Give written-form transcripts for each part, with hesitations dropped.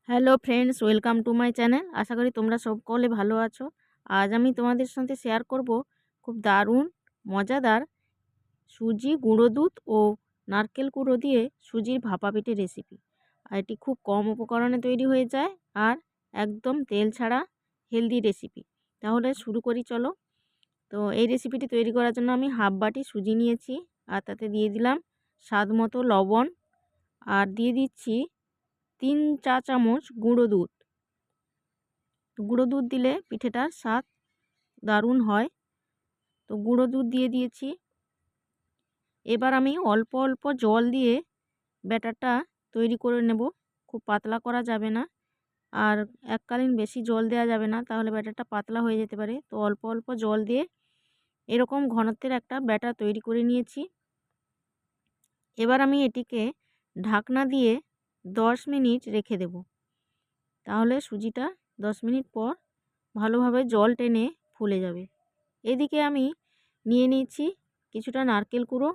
Hello friends, welcome to my channel. আশা করি তোমরা সকলে ভালো আছো। আজ আমি তোমাদের সাথে শেয়ার করব খুব দারুণ মজাদার সুজি, গুঁড়ো দুধ ও নারকেল কুড়ো দিয়ে সুজির ভাপা পিঠে রেসিপি। আর এটি খুব কম উপকরণে তৈরি হয়ে যায় আর একদম তেল ছাড়া হেলদি রেসিপি। তাহলে শুরু করি চলো। তো এই রেসিপিটি তৈরি করার জন্য আমি হাফ বাটি সুজি নিয়েছি আর তাতে দিয়ে দিলাম স্বাদ মতো লবণ আর দিয়ে দিচ্ছি 3 চা চামচ গুঁড়ো দুধ। গুঁড়ো দুধ দিলে পিঠেটার স্বাদ দারুণ হয়। তো গুঁড়ো দুধ দিয়ে দিয়েছি। এবার আমি অল্প অল্প জল দিয়ে ব্যাটারটা তৈরি করে নেব। খুব পাতলা করা যাবে না আর এককালীন বেশি জল দেওয়া যাবে না, তাহলে ব্যাটারটা পাতলা হয়ে যেতে পারে। তো অল্প অল্প জল দিয়ে এরকম ঘনত্বের একটা ব্যাটার তৈরি করে নিয়েছি। এবার আমি এটিকে ঢাকনা দিয়ে 10 মিনিট রেখে দেব। তাহলে সুজিটা 10 মিনিট পর ভালোভাবে জল টেনে ফুলে যাবে। এদিকে আমি নিয়ে নিয়েছি কিছুটা নারকেল কুড়ো।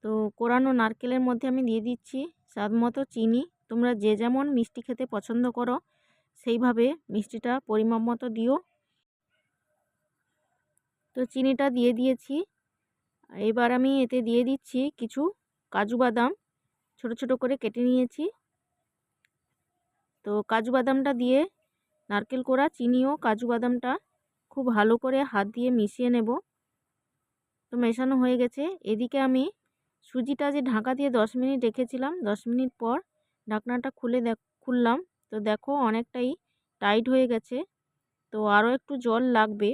তো কোরানো নারকেলের মধ্যে আমি দিয়ে দিচ্ছি স্বাদ মতো চিনি। তোমরা যে যেমন মিষ্টি খেতে পছন্দ করো সেইভাবে মিষ্টিটা পরিমাপ মতো দিও। তো চিনিটা দিয়ে দিয়েছি। এবার আমি এতে দিয়ে দিচ্ছি কিছু কাজু বাদাম ছোট ছোট করে কেটে নিয়েছি। তো কাজু বাদামটা দিয়ে নারকেল কোড়া, চিনি ও কাজু বাদামটা খুব ভালো করে হাত দিয়ে মিশিয়ে নেব। তো মেশানো হয়ে গেছে। এদিকে আমি সুজিটা যে ঢাকা দিয়ে 10 মিনিট রেখেছিলাম, 10 মিনিট পর ঢাকনাটা খুললাম। তো দেখো অনেকটাই টাইট হয়ে গেছে। তো আরও একটু জল লাগবে।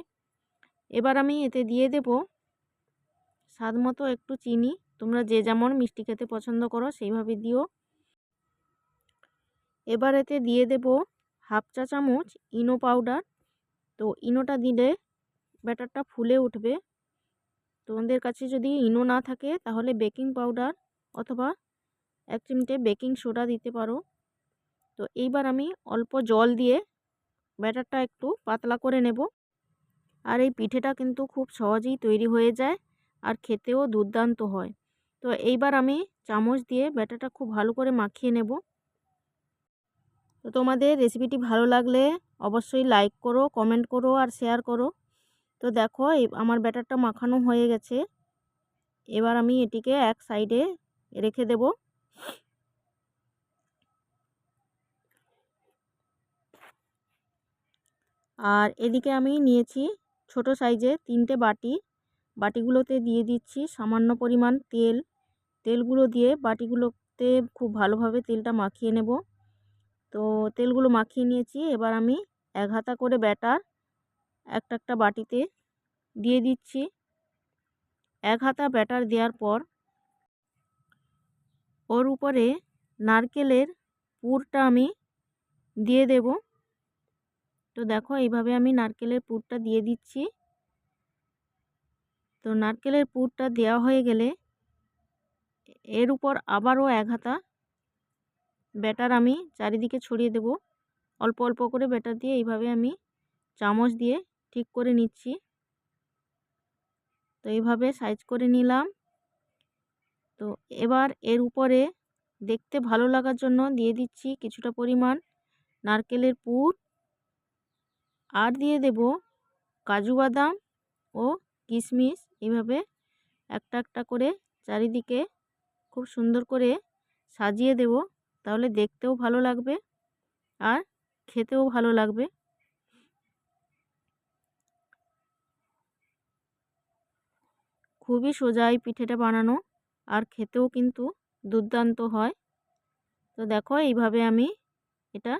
এবার আমি এতে দিয়ে দেব স্বাদ মতো একটু চিনি। তোমরা যে যেমন মিষ্টি খেতে পছন্দ করো সেইভাবে দিও। এবার এতে দিয়ে দেব হাফ চা চামচ ইনো পাউডার। তো ইনোটা দিলে ব্যাটারটা ফুলে উঠবে। তোমাদের কাছে যদি ইনো না থাকে তাহলে বেকিং পাউডার অথবা 1 চিমটে বেকিং সোডা দিতে পারো। তো এইবার আমি অল্প জল দিয়ে ব্যাটারটা একটু পাতলা করে নেব। আর এই পিঠেটা কিন্তু খুব সহজেই তৈরি হয়ে যায় আর খেতেও দুর্দান্ত হয়। তো এইবার আমি চামচ দিয়ে ব্যাটারটা খুব ভালো করে মাখিয়ে নেব। তো তোমাদের রেসিপিটি ভালো লাগলে অবশ্যই লাইক করো, কমেন্ট করো আর শেয়ার করো। তো দেখো আমার ব্যাটারটা মাখানো হয়ে গেছে। এবার আমি এটিকে এক সাইডে রেখে দেব। আর এদিকে আমি নিয়েছি ছোট সাইজের 3টে বাটি। বাটিগুলোতে দিয়ে দিচ্ছি সামান্য পরিমাণ তেল। তেলগুলো দিয়ে বাটিগুলোতে খুব ভালোভাবে তেলটা মাখিয়ে নেব। তো তেলগুলো মাখিয়ে নিয়েছি। এবার আমি 1 হাতা করে ব্যাটার একটা একটা বাটিতে দিয়ে দিচ্ছি। 1 হাতা ব্যাটার দেওয়ার পর ওর উপরে নারকেলের পুরটা আমি দিয়ে দেব। তো দেখো এইভাবে আমি নারকেলের পুরটা দিয়ে দিচ্ছি। তো নারকেলের পুরটা দেওয়া হয়ে গেলে এর উপর আবারও 1 হাতা ব্যাটার আমি চারিদিকে ছড়িয়ে দেব। অল্প অল্প করে ব্যাটার দিয়ে এইভাবে আমি চামচ দিয়ে ঠিক করে নিচ্ছি। তো এইভাবে সাইজ করে নিলাম। তো এবার এর উপরে দেখতে ভালো লাগার জন্য দিয়ে দিচ্ছি কিছুটা পরিমাণ নারকেলের পুর আর দিয়ে দেব কাজু বাদাম ও কিশমিশ। এইভাবে একটা একটা করে চারিদিকে খুব সুন্দর করে সাজিয়ে দেব। তাহলে দেখতেও ভালো লাগবে আর খেতেও ভালো লাগবে। খুবই সোজা এই পিঠেটা বানানো আর খেতেও কিন্তু দুর্দান্ত হয়। তো দেখো এইভাবে আমি এটা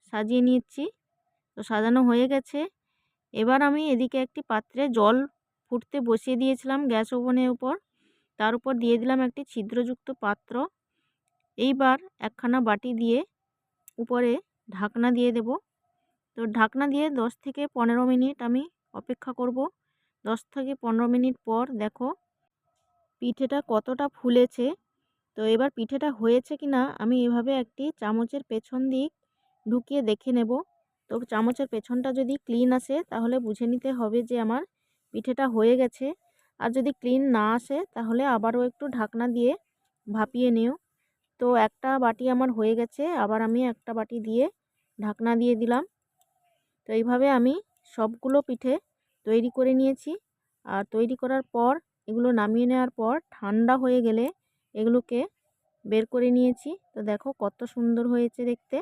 সাজিয়ে নিচ্ছি। তো সাজানো হয়ে গেছে। এবার আমি এদিকে একটি পাত্রে জল ফুটতে বসিয়ে দিয়েছিলাম গ্যাস ওভেনের উপর। তার উপর দিয়ে দিলাম একটি ছিদ্রযুক্ত পাত্র। এইবার একখানা বাটি দিয়ে উপরে ঢাকনা দিয়ে দেব। তো ঢাকনা দিয়ে 10 থেকে 15 মিনিট আমি অপেক্ষা করব। 10 থেকে 15 মিনিট পর দেখো পিঠেটা কতটা ফুলেছে। তো এবার পিঠেটা হয়েছে কিনা আমি এভাবে একটি চামচের পেছন দিক ঢুকিয়ে দেখে নেব। তো চামচের পেছনটা যদি ক্লিন আসে তাহলে বুঝে নিতে হবে যে আমার পিঠেটা হয়ে গেছে। আর যদি ক্লিন না আসে তাহলে আবারও একটু ঢাকনা দিয়ে ভাপিয়ে নিও। তো একটা বাটি আমার হয়ে গেছে, আবার আমি একটা বাটি দিয়ে ঢাকনা দিয়ে দিলাম। তো এইভাবে আমি সবগুলো পিঠে তৈরি করে নিয়েছি। আর তৈরি করার পর এগুলো নামিয়ে নেওয়ার পর ঠান্ডা হয়ে গেলে এগুলোকে বের করে নিয়েছি। তো দেখো কত সুন্দর হয়েছে দেখতে।